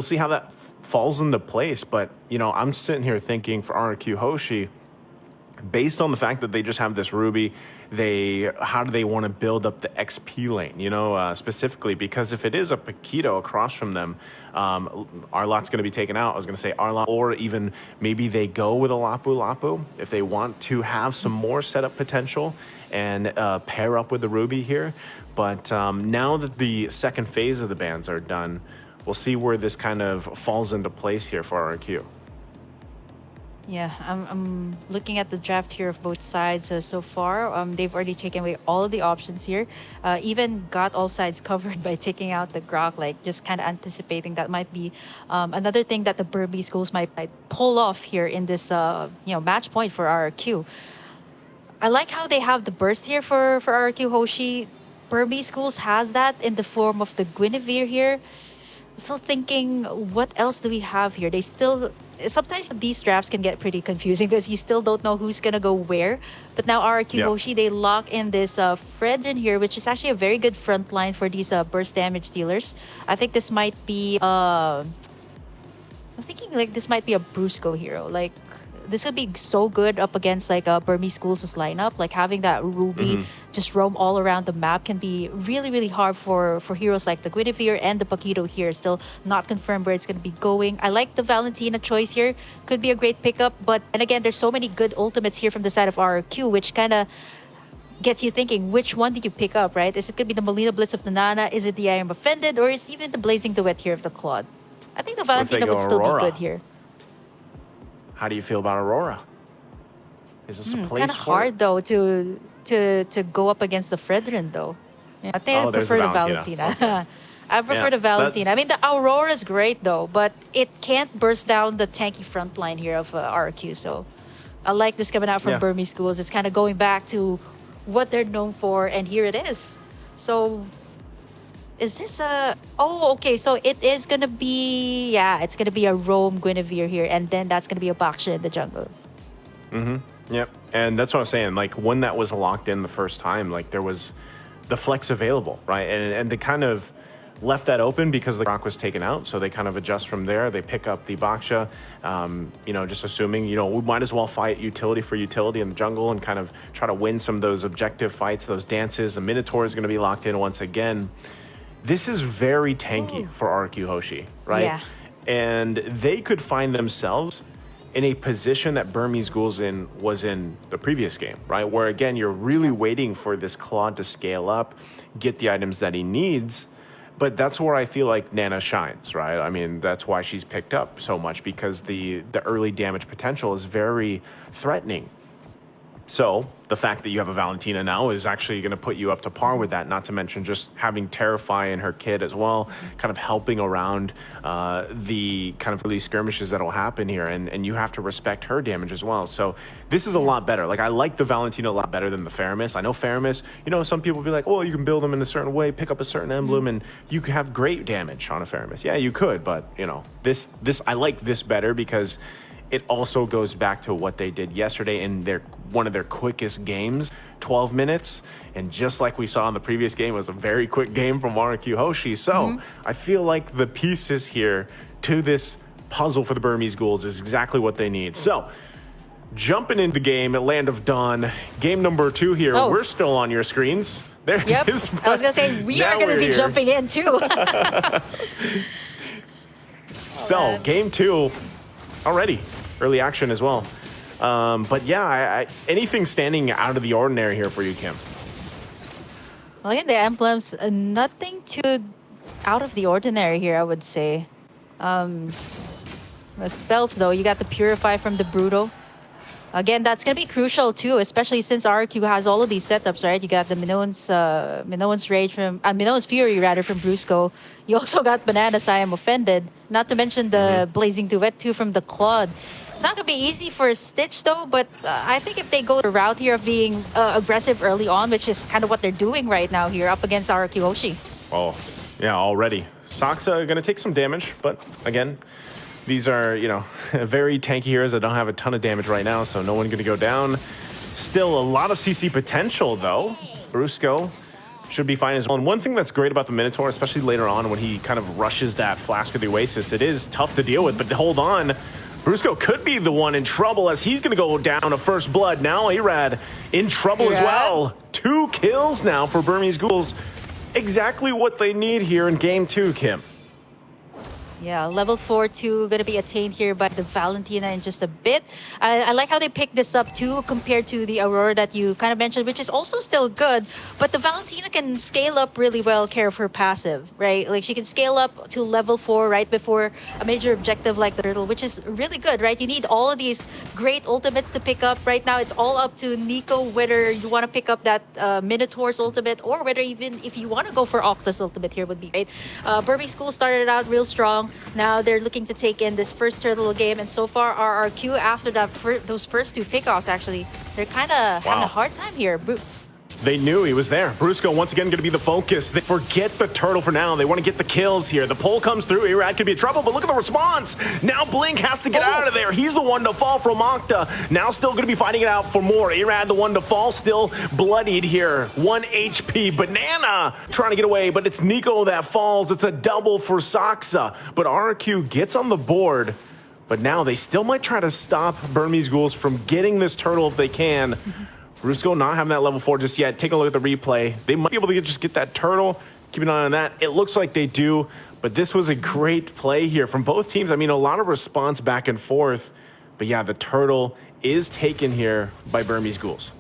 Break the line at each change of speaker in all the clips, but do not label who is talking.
we'll see how that falls into place. But, you know, I'm sitting here thinking for RRQ Hoshi, based on the fact that they just have this ruby, how do they want to build up the XP lane, you know, specifically? Because if it is a Paquito across from them, Arlot's going to be taken out. I was going to say Arlot, or even maybe they go with a Lapu Lapu if they want to have some more setup potential and pair up with the ruby here. But now that the second phase of the bans are done, we'll see where this kind of falls into place here for RRQ.
Yeah, I'm looking at the draft here of both sides so far. They've already taken away all of the options here. Even got all sides covered by taking out the Grok, like just kind of anticipating that might be another thing that the Burmese Ghouls might pull off here in this match point for RRQ. I like how they have the burst here for RRQ Hoshi. Burmese Ghouls has that in the form of the Guinevere here. I'm still thinking, what else do we have here? Sometimes these drafts can get pretty confusing because you still don't know who's gonna go where. But now RRQ Hoshi, they lock in this Fredrin here, which is actually a very good front line for these burst damage dealers. I think this might be I'm thinking like this might be a Brusco hero. Like this would be so good up against like Burmese Ghouls' lineup. Like having that Ruby just roam all around the map can be really, really hard for heroes like the Guinevere and the Paquito here. Still not confirmed where it's going to be going. I like the Valentina choice here. Could be a great pickup. But and again, there's so many good ultimates here from the side of RRQ, which kind of gets you thinking, which one did you pick up, right? Is it going to be the Molina Blitz of the Nana? Is it the I Am Offended? Or is it even the Blazing Duet here of the Claude? I think the Valentina would still be good here.
How do you feel about Aurora? Is this a place
kind of hard though to go up against the Fredrin though. Yeah, I think I prefer the Valentina. Okay. I prefer the Valentina. I mean, the Aurora is great though, but it can't burst down the tanky front line here of RRQ. So I like this coming out from Burmese Ghouls. It's kind of going back to what they're known for, and here it is. So is this a... Oh, okay. So it is going to be... Yeah, it's going to be a Roam Guinevere here. And then that's going to be a Baksha in the jungle.
Yep. And that's what I'm saying. Like, when that was locked in the first time, like, there was the flex available, right? And they kind of left that open because the Grok was taken out. So they kind of adjust from there. They pick up the Baksha, you know, just assuming, you know, we might as well fight utility for utility in the jungle and kind of try to win some of those objective fights, those dances. The Minotaur is going to be locked in once again. This is very tanky for RRQ Hoshi, right?
Yeah.
And they could find themselves in a position that Burmese Ghouls was in the previous game, right? Where, again, you're really waiting for this Claude to scale up, get the items that he needs. But that's where I feel like Nana shines, right? I mean, that's why she's picked up so much, because the early damage potential is very threatening. So the fact that you have a Valentina now is actually going to put you up to par with that, not to mention just having Terrify in her kit as well, kind of helping around the kind of early skirmishes that will happen here. And you have to respect her damage as well. So this is a lot better. Like, I like the Valentina a lot better than the Faramis. I know Faramis, you know, some people will be like, oh, you can build them in a certain way, pick up a certain emblem, and you can have great damage on a Faramis. Yeah, you could, but, you know, this I like this better because it also goes back to what they did yesterday in one of their quickest games, 12 minutes. And just like we saw in the previous game, it was a very quick game from RRQ Hoshi. So I feel like the pieces here to this puzzle for the Burmese Ghouls is exactly what they need. So jumping into the game at Land of Dawn, game number 2 here. We're still on your screens. There it is.
I was going to say, we are going to be jumping in too.
So game 2 already. Early action as well. But yeah, anything standing out of the ordinary here for you, Kim?
Well, in the emblems, nothing too out of the ordinary here, I would say. The spells, though, you got the Purify from the Bruto. Again, that's going to be crucial, too, especially since RRQ has all of these setups, right? You got the Minoan's Rage from... Minoan's Fury, rather, from Brusco. You also got Banana's I Am Offended. Not to mention the Blazing Duet, too, from the Claude. It's not going to be easy for Stitch, though, but I think if they go the route here of being aggressive early on, which is kind of what they're doing right now here up against RRQ Hoshi.
Oh, yeah, already. Saksa going to take some damage, but again, these are, you know, very tanky heroes that don't have a ton of damage right now, so no one going to go down. Still a lot of CC potential, though. Brusco Should be fine as well. And one thing that's great about the Minotaur, especially later on when he kind of rushes that Flask of the Oasis, it is tough to deal with, but hold on. Brusco could be the one in trouble as he's going to go down to first blood. Now Arad in trouble as well. 2 kills now for Burmese Ghouls. Exactly what they need here in game 2, Kim.
Yeah, level 4-2 going to be attained here by the Valentina in just a bit. I like how they picked this up too compared to the Aurora that you kind of mentioned, which is also still good. But the Valentina can scale up really well, care of her passive, right? Like she can scale up to level 4 right before a major objective like the Turtle, which is really good, right? You need all of these great ultimates to pick up. Right now, it's all up to Nico whether you want to pick up that Minotaur's ultimate or whether even if you want to go for Octa's ultimate here would be great. Burmese School started out real strong. Now they're looking to take in this first Turtle game, and so far RRQ after that those first 2 pickoffs actually they're kind of having a hard time here.
They knew he was there. Brusco once again going to be the focus. They forget the Turtle for now. They want to get the kills here. The pull comes through. Irad could be in trouble, but look at the response. Now Blink has to get out of there. He's the one to fall from Octa. Now still going to be fighting it out for more. Irad the one to fall, still bloodied here. 1 HP. Banana trying to get away, but it's Nico that falls. It's a double for Saksa. But RRQ gets on the board. But now they still might try to stop Burmese Ghouls from getting this Turtle if they can. Brusco not having that level 4 just yet. Take a look at the replay. They might be able to just get that Turtle. Keep an eye on that. It looks like they do, but this was a great play here from both teams. I mean, a lot of response back and forth. But yeah, the Turtle is taken here by Burmese Ghouls.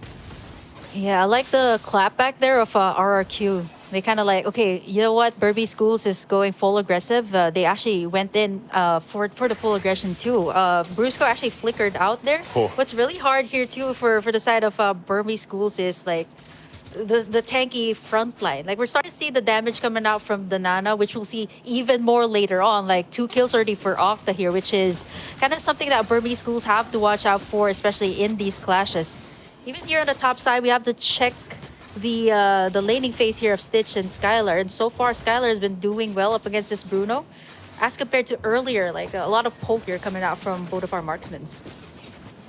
Yeah, I like the clap back there of RRQ. They kind of like, okay, you know what? Burmese Ghouls is going full aggressive. They actually went in for the full aggression too. Brusco actually flickered out there.
Cool.
What's really hard here too for the side of Burmese Ghouls is like the tanky front line. Like we're starting to see the damage coming out from the Nana, which we'll see even more later on. Like 2 kills already for Octa here, which is kind of something that Burmese Ghouls have to watch out for, especially in these clashes. Even here on the top side, we have to check the laning phase here of Stitch and Skylar, and so far Skylar has been doing well up against this Bruno as compared to earlier. Like a lot of poke here coming out from both of our marksmans.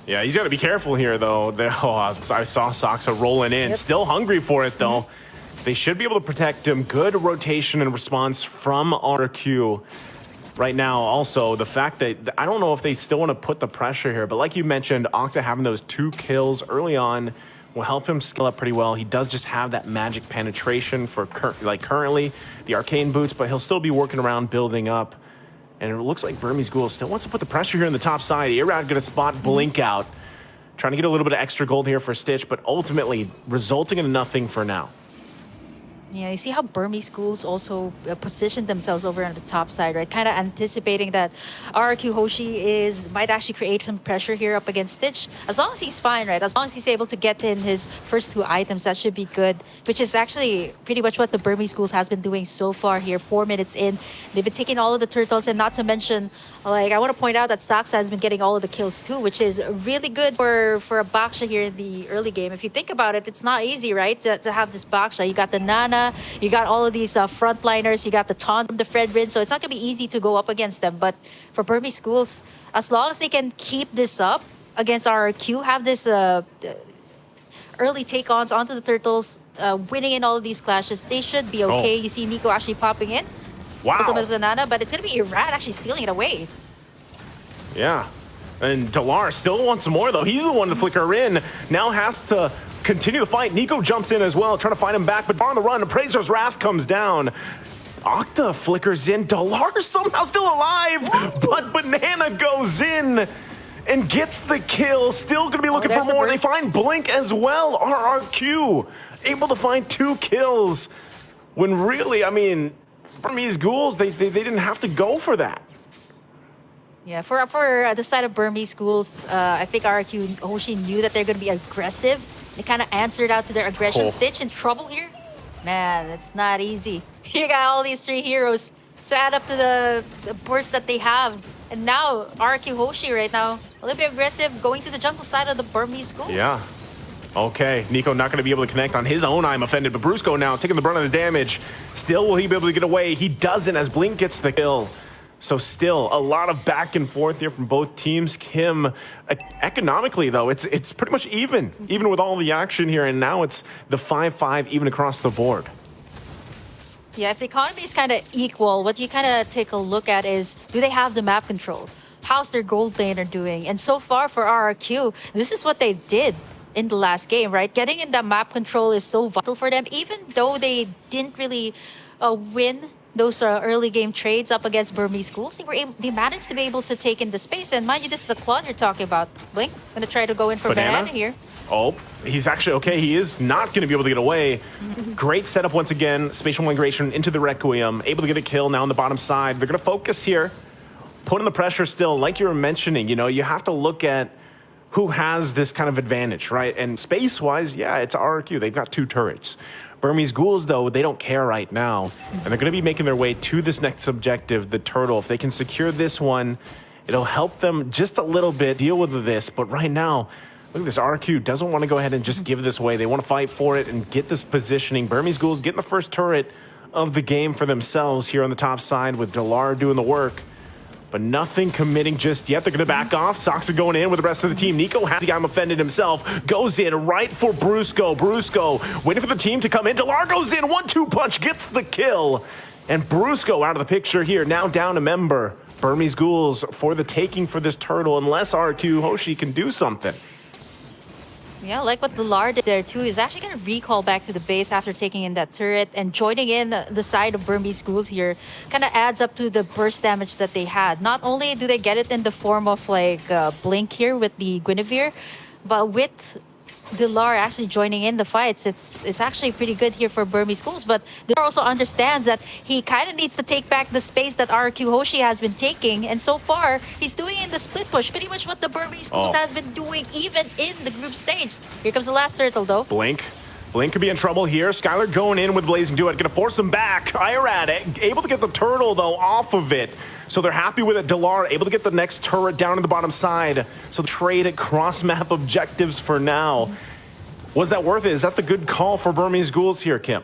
Yeah, he's got to be careful here though. I saw Saksa rolling in. Still hungry for it though. They should be able to protect him. Good rotation and response from RQ right now. Also, the fact that I don't know if they still want to put the pressure here, but like you mentioned, Octa having those 2 kills early on will help him scale up pretty well. He does just have that magic penetration for currently the arcane boots, but he'll still be working around building up. And it looks like Burmese Ghouls still wants to put the pressure here in the top side. Irad gonna spot Blink out, trying to get a little bit of extra gold here for Stitch, but ultimately resulting in nothing for now.
Yeah, you see how Burmese Ghouls also positioned themselves over on the top side, right? Kind of anticipating that RRQ Hoshi might actually create some pressure here up against Stitch. As long as he's fine, right? As long as he's able to get in his first 2 items, that should be good. Which is actually pretty much what the Burmese Ghouls has been doing so far here. 4 minutes in, they've been taking all of the turtles, and not to mention, like I want to point out that Saksa has been getting all of the kills too, which is really good for a Baksha here in the early game. If you think about it, it's not easy, right? To have this Baksha. You got the Nana. You got all of these frontliners. You got the taunt from the Fredrin, so it's not gonna be easy to go up against them. But for Burmese Ghouls, as long as they can keep this up against RRQ, have this early take-ons onto the turtles, winning in all of these clashes, they should be okay. You see Nico actually popping in.
Wow.
With the Nana, but it's gonna be Irad actually stealing it away.
Yeah, and Delar still wants more though. He's the one to flicker in. Now has to continue the fight. Nico jumps in as well, trying to find him back, but on the run, Appraiser's Wrath comes down. Octa flickers in. Delar somehow still alive, but Banana goes in and gets the kill. Still going to be looking for more. They find Blink as well. RRQ able to find 2 kills when really, I mean, Burmese Ghouls, they didn't have to go for that.
Yeah, for the side of Burmese Ghouls, I think RRQ Hoshi knew that they're going to be aggressive. They kind of answered out to their aggression. Stitch in trouble here? Man, it's not easy. You got all these 3 heroes to add up to the burst that they have. And now, RRQ Hoshi right now, a little bit aggressive, going to the jungle side of the Burmese Ghouls.
Yeah. Okay, Nico not going to be able to connect on his own I'm offended, but Brusco now taking the brunt of the damage. Still, will he be able to get away? He doesn't as Blink gets the kill. So still a lot of back and forth here from both teams. Kim, economically though, it's pretty much even with all the action here, and now it's the 5-5 even across the board.
Yeah, if the economy is kind of equal, what you kind of take a look at is, do they have the map control? How's their gold laner doing? And so far for RRQ, this is what they did in the last game, right? Getting in that map control is so vital for them, even though they didn't really win those early game trades up against Burmese Ghouls. They managed to be able to take in the space. And mind you, this is a Claude you're talking about. Blink, gonna try to go in for banana here.
Oh, he's actually okay. He is not going to be able to get away. Great setup once again. Spatial migration into the Requiem. Able to get a kill now on the bottom side. They're going to focus here. Putting the pressure still. Like you were mentioning, you know, you have to look at who has this kind of advantage, right? And space-wise, yeah, it's RRQ. They've got 2 turrets. Burmese Ghouls, though, they don't care right now. And they're going to be making their way to this next objective, the turtle. If they can secure this one, it'll help them just a little bit deal with this. But right now, look at this, RRQ doesn't want to go ahead and just give this away. They want to fight for it and get this positioning. Burmese Ghouls getting the first turret of the game for themselves here on the top side with Delar doing the work. But nothing committing just yet. They're going to back off. Sox are going in with the rest of the team. Nico has the I'm offended himself. Goes in right for Brusco. Brusco waiting for the team to come in. Delar goes in. 1-2 punch gets the kill. And Brusco out of the picture here. Now down a member. Burmese Ghouls for the taking for this turtle unless RRQ Hoshi can do something.
Yeah, like what Delar did there too, is actually going to recall back to the base after taking in that turret, and joining in the side of Burmese Ghouls here kind of adds up to the burst damage that they had. Not only do they get it in the form of like Blink here with the Guinevere, but with Delar actually joining in the fights, it's actually pretty good here for Burmese Ghouls. But Delar also understands that he kind of needs to take back the space that RRQ Hoshi has been taking, and so far he's doing in the split push pretty much what the Burmese Ghouls has been doing even in the group stage. Here comes the last turtle though.
Blink could be in trouble here. Skylar going in with Blazing Duet, gonna force him back. Irad able to get the turtle though off of it. So they're happy with it. Delar able to get the next turret down to the bottom side. So trade at cross-map objectives for now. Was that worth it? Is that the good call for Burmese Ghouls here, Kim?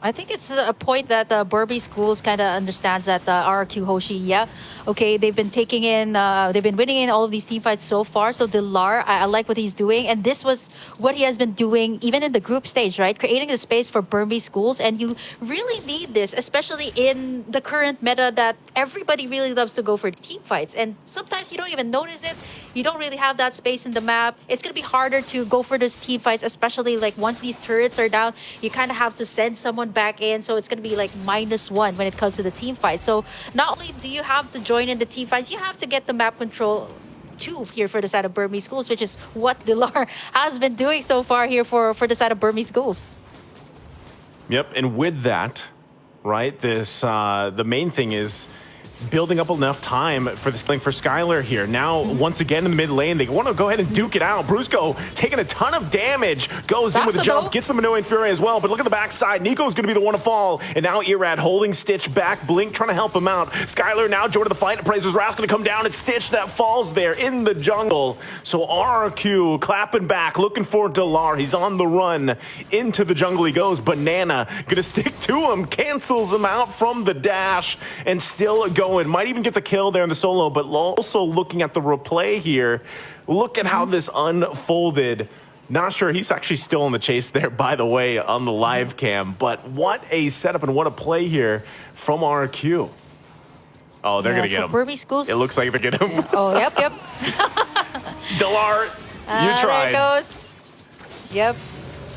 I think it's a point that Burmese Ghouls kind of understands that RRQ Hoshi, yeah, okay, they've been taking in, they've been winning in all of these team fights so far. So Delar, I like what he's doing, and this was what he has been doing even in the group stage, right? Creating the space for Burmese Ghouls, and you really need this, especially in the current meta that everybody really loves to go for team fights, and sometimes you don't even notice it. You don't really have that space in the map. It's gonna be harder to go for those team fights, especially like once these turrets are down, you kind of have to send someone back in, so it's going to be like -1 when it comes to the team fight. So not only do you have to join in the team fights, you have to get the map control too here for the side of Burmese Ghouls, which is what Delar has been doing so far here for the side of Burmese Ghouls.
Yep, and with that, right, this the main thing is building up enough time for this thing for Skylar here. Now, once again in the mid lane, they want to go ahead and duke it out. Brusco taking a ton of damage, goes in with a jump, gets them a no Fury as well, but look at the backside. Nico's going to be the one to fall, and now Irad holding Stitch back, Blink trying to help him out. Skylar now joining the fight, Appraiser's Wrath going to come down, it's Stitch that falls there in the jungle. So RRQ clapping back, looking for Delar. He's on the run. Into the jungle he goes. Banana going to stick to him, cancels him out from the dash, and still going. Might even get the kill there in the solo, but also looking at the replay here, look at how this unfolded. Not sure, he's actually still in the chase there, by the way, on the live cam, but what a setup and what a play here from RQ. Oh, they're gonna get him.
Burmese Ghouls.
It looks like they're getting him.
Oh, yep.
Delar, you tried.
There it goes. Yep.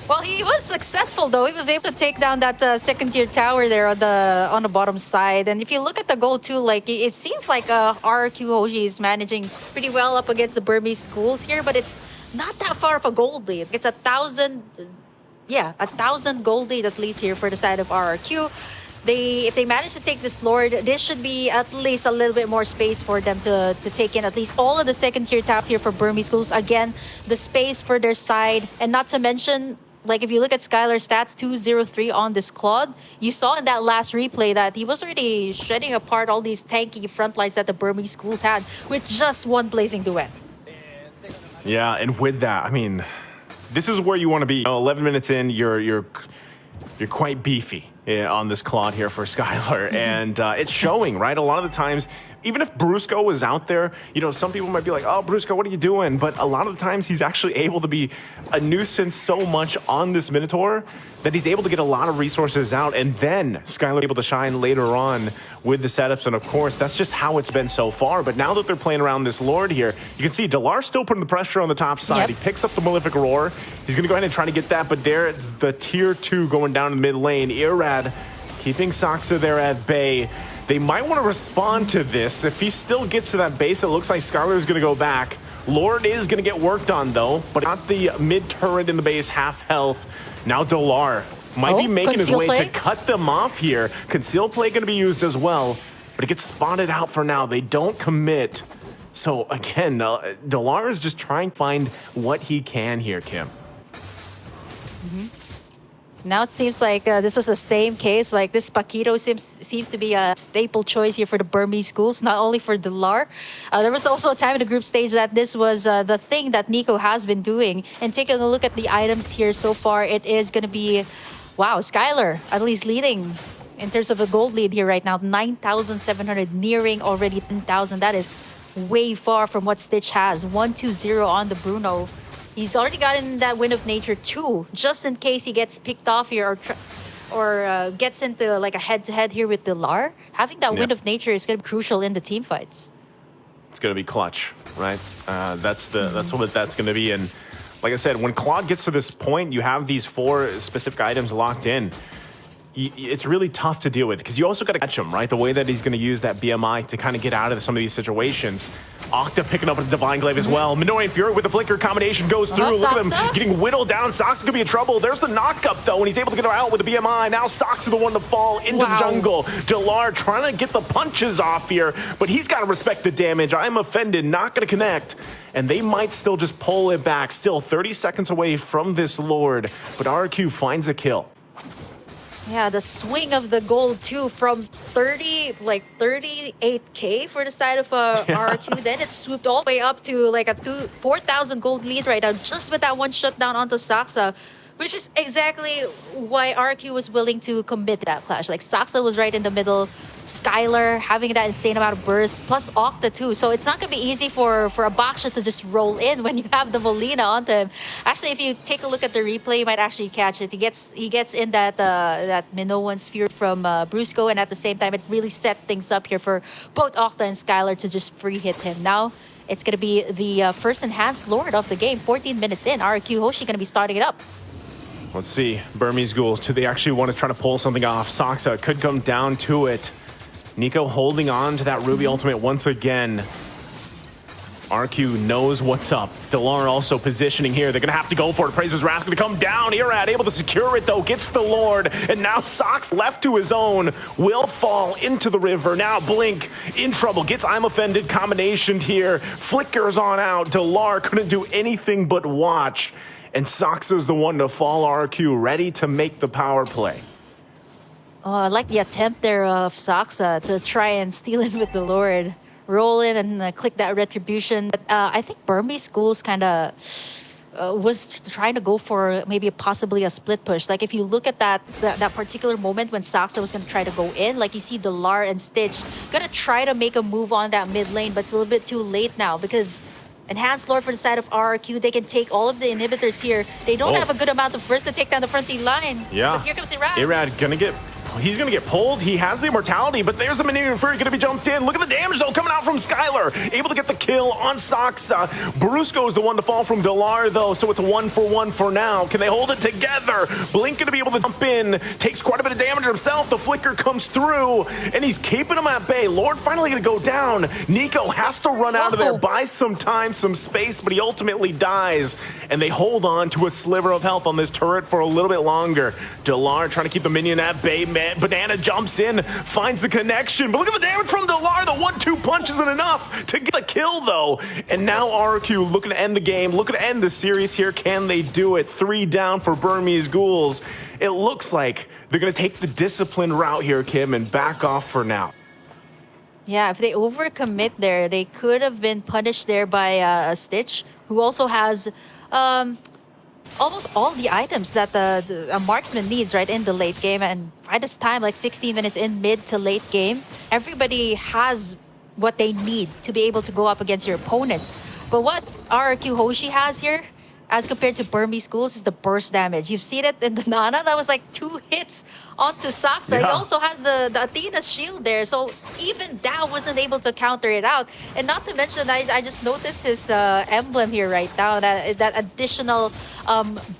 Well, he was successful though. He was able to take down that second tier tower there on the bottom side. And if you look at the goal too, like it seems like RRQ Hoshi is managing pretty well up against the Burmese Ghouls here, but it's not that far of a gold lead. It's 1,000, yeah, 1,000 gold lead at least here for the side of RRQ. If they manage to take this Lord, this should be at least a little bit more space for them to take in at least all of the second tier towers here for Burmese Ghouls. Again, the space for their side, and not to mention, like if you look at Skylar's stats, 203 on this Claude, you saw in that last replay that he was already shredding apart all these tanky front lines that the Burmese Ghouls had with just one Blazing Duet.
Yeah, and with that, I mean, this is where you want to be. 11 minutes in, you're quite beefy on this Claude here for Skylar, and it's showing, right? A lot of the times, even if Brusco was out there, you know, some people might be like, oh, Brusco, what are you doing? But a lot of the times he's actually able to be a nuisance so much on this Minotaur that he's able to get a lot of resources out, and then Skylar able to shine later on with the setups. And of course, that's just how it's been so far. But now that they're playing around this Lord here, you can see Delar still putting the pressure on the top side.
Yep.
He picks up the Malefic Roar. He's going to go ahead and try to get that, but there's the tier 2 going down in the mid lane. Irrad keeping Saksa there at bay. They might want to respond to this. If he still gets to that base, it looks like Skylar is going to go back. Lord is going to get worked on, though, but not the mid turret in the base, half health. Now Delar might be making his way to cut them off here. Conceal play going to be used as well, but it gets spotted out for now. They don't commit. So again, Delar is just trying to find what he can here, Kim.
Now it seems like this was the same case. Like this Paquito seems to be a staple choice here for the Burmese Ghouls, not only for Delar. There was also a time in the group stage that this was the thing that Nico has been doing. And taking a look at the items here so far, it is going to be, wow, Skylar at least leading in terms of a gold lead here right now. 9,700, nearing already 10,000. That is way far from what Stitch has. 1-2-0 on the Bruno. He's already gotten that Wind of Nature too, just in case he gets picked off here or gets into like a head-to-head here with Delar. Having that Wind of Nature is going to be crucial in the team fights.
It's going to be clutch, right? That's what that's going to be. And like I said, when Claude gets to this point, you have these 4 specific items locked in. It's really tough to deal with because you also got to catch him, right? The way that he's going to use that BMI to kind of get out of some of these situations. Octa picking up a Divine Glaive as well. Minoan Fury with the Flicker combination goes through. Look at them getting whittled down. Sox could be in trouble. There's the knockup though, and he's able to get her out with the BMI. Now Sox are the one to fall into the jungle. Delar trying to get the punches off here, but he's got to respect the damage. I'm offended, not going to connect. And they might still just pull it back. Still 30 seconds away from this Lord, but RRQ finds a kill.
Yeah, the swing of the gold too from 38k for the side of RRQ. Then it swooped all the way up to like a 4,000 gold lead right now, just with that one shutdown onto Saksa, which is exactly why RRQ was willing to commit that clash. Like Saksa was right in the middle, Skylar having that insane amount of burst, plus Octa too. So it's not going to be easy for a boxer to just roll in when you have the Molina onto him. Actually, if you take a look at the replay, you might actually catch it. He gets in that Minoan sphere from Brusco, and at the same time, it really set things up here for both Octa and Skylar to just free hit him. Now, it's going to be the first enhanced Lord of the game. 14 minutes in, RRQ Hoshi going to be starting it up.
Let's see, Burmese Ghouls, do they actually want to try to pull something off? Saksa could come down to it. Nico holding on to that Ruby Ultimate once again. RQ knows what's up. Delar also positioning here. They're going to have to go for it. Praiser's Wrath going to come down. Irad able to secure it, though. Gets the Lord. And now Sox left to his own. Will fall into the river. Now Blink in trouble. Gets I'm Offended combination here. Flickers on out. Delar couldn't do anything but watch. And Sox is the one to fall. RQ ready to make the power play.
I like the attempt there of Saksa to try and steal in with the Lord. Roll in and click that Retribution. But I think Burmese Ghouls kind of was trying to go for maybe possibly a split push. Like if you look at that particular moment when Saksa was going to try to go in, like you see Delar and Stitch going to try to make a move on that mid lane, but it's a little bit too late now because Enhanced Lord for the side of RRQ, they can take all of the inhibitors here. They don't have a good amount of burst to take down the front line.
Yeah.
But here comes Irad.
Irad he's gonna get pulled. He has the immortality, but there's the Minion Fury gonna be jumped in. Look at the damage though coming out from Skylar. Able to get the kill on Saksa. Brusco is the one to fall from Delar though, so it's a 1-for-1 for now. Can they hold it together? Blink gonna be able to jump in. Takes quite a bit of damage himself. The flicker comes through, and he's keeping him at bay. Lord finally gonna go down. Nico has to run out of there, buy some time, some space, but he ultimately dies. And they hold on to a sliver of health on this turret for a little bit longer. Delar trying to keep the minion at bay. Banana jumps in, finds the connection, but look at the damage from Delar. The 1-2 punch isn't enough to get the kill though. And now RRQ looking to end the game, looking to end the series here. Can they do it? 3 down for Burmese Ghouls. It looks like they're going to take the disciplined route here, Kim, and back off for now.
Yeah, if they overcommit there, they could have been punished there by a Stitch, who also has almost all the items that a marksman needs right in the late game. And by this time, like 16 minutes in mid to late game, everybody has what they need to be able to go up against your opponents. But what RRQ Hoshi has here, as compared to Burmese Ghouls, is the burst damage. You've seen it in the Nana. That was like 2 hits onto Saksa. He also has the Athena's shield there. So even Dao wasn't able to counter it out. And not to mention, I just noticed his emblem here right now. That additional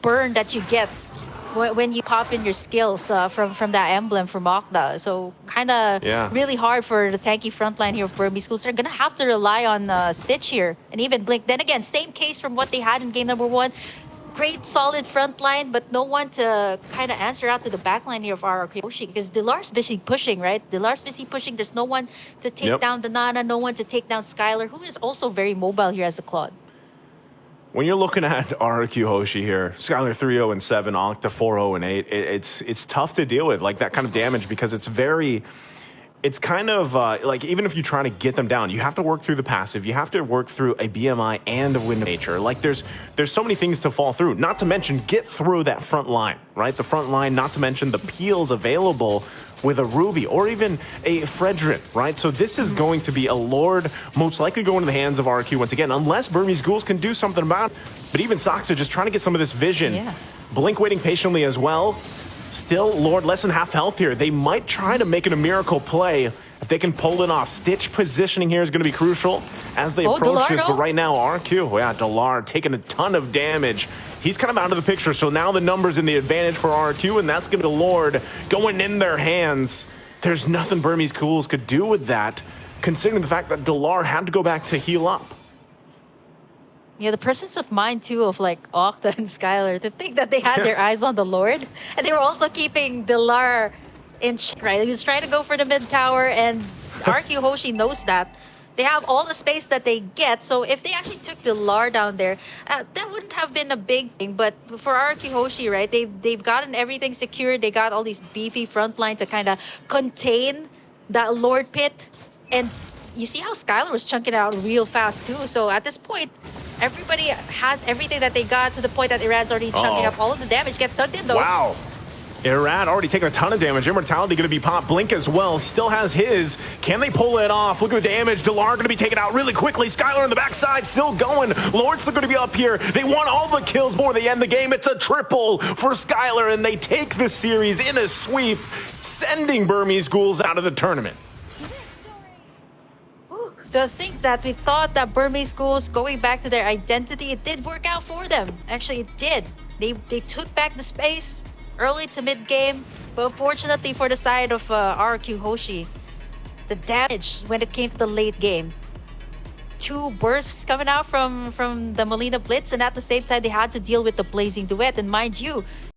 burn that you get when you pop in your skills from that emblem from Okta. So kind of really hard for the tanky frontline here of Burmese Ghouls. They're going to have to rely on Stitch here and even Blink. Then again, same case from what they had in game number 1. Great solid front line, but no one to kind of answer out to the back line here of RRQ Hoshi, because Dilar's busy pushing, right? Dilar's busy pushing. There's no one to take down the Nana, no one to take down Skylar, who is also very mobile here as a Claude.
When you're looking at RRQ Hoshi here, Skylar 3-0 and 7, Octa 4-0 and 8, it's tough to deal with, like that kind of damage, because it's kind of like, even if you're trying to get them down, you have to work through the passive, you have to work through a BMI and a Wind of Nature. Like there's so many things to fall through, not to mention get through that front line, right? The front line, not to mention the peels available with a Ruby or even a Fredrin, right? So this is going to be a Lord, most likely going to the hands of RQ once again, unless Burmese Ghouls can do something about it. But even Saksa just trying to get some of this vision. Blink waiting patiently as well. Still, Lord, less than half health here. They might try to make it a miracle play if they can pull it off. Stitch positioning here is going to be crucial as they approach this. But right now, RQ, Delar taking a ton of damage. He's kind of out of the picture, so now the numbers in the advantage for RQ, and that's going to be Lord going in their hands. There's nothing Burmese Ghouls could do with that, considering the fact that Delar had to go back to heal up.
Yeah, the presence of mind, too, of like Octa and Skylar, to think that they had their eyes on the Lord. And they were also keeping Dilar in check, right? He was trying to go for the mid tower, and RQ Hoshi knows that. They have all the space that they get, so if they actually took Dilar down there, that wouldn't have been a big thing. But for RRQ Hoshi, right, they've gotten everything secured. They got all these beefy front line to kind of contain that Lord pit. And you see how Skylar was chunking it out real fast, too. So at this point, everybody has everything that they got, to the point that Iran's already chunking up all of the damage. Gets tugged in, though.
Wow. Iran already taking a ton of damage. Immortality going to be popped. Blink as well. Still has his. Can they pull it off? Look at the damage. Delar going to be taken out really quickly. Skylar on the backside still going. Lord's still going to be up here. They want all the kills before they end the game. It's a triple for Skylar, and they take the series in a sweep, sending Burmese Ghouls out of the tournament.
To think that we thought that Burmese Ghouls going back to their identity, it did work out for them. Actually, it did. They took back the space early to mid game, but unfortunately for the side of RRQ Hoshi, the damage when it came to the late game. 2 bursts coming out from the Molina Blitz, and at the same time they had to deal with the Blazing Duet. And mind you,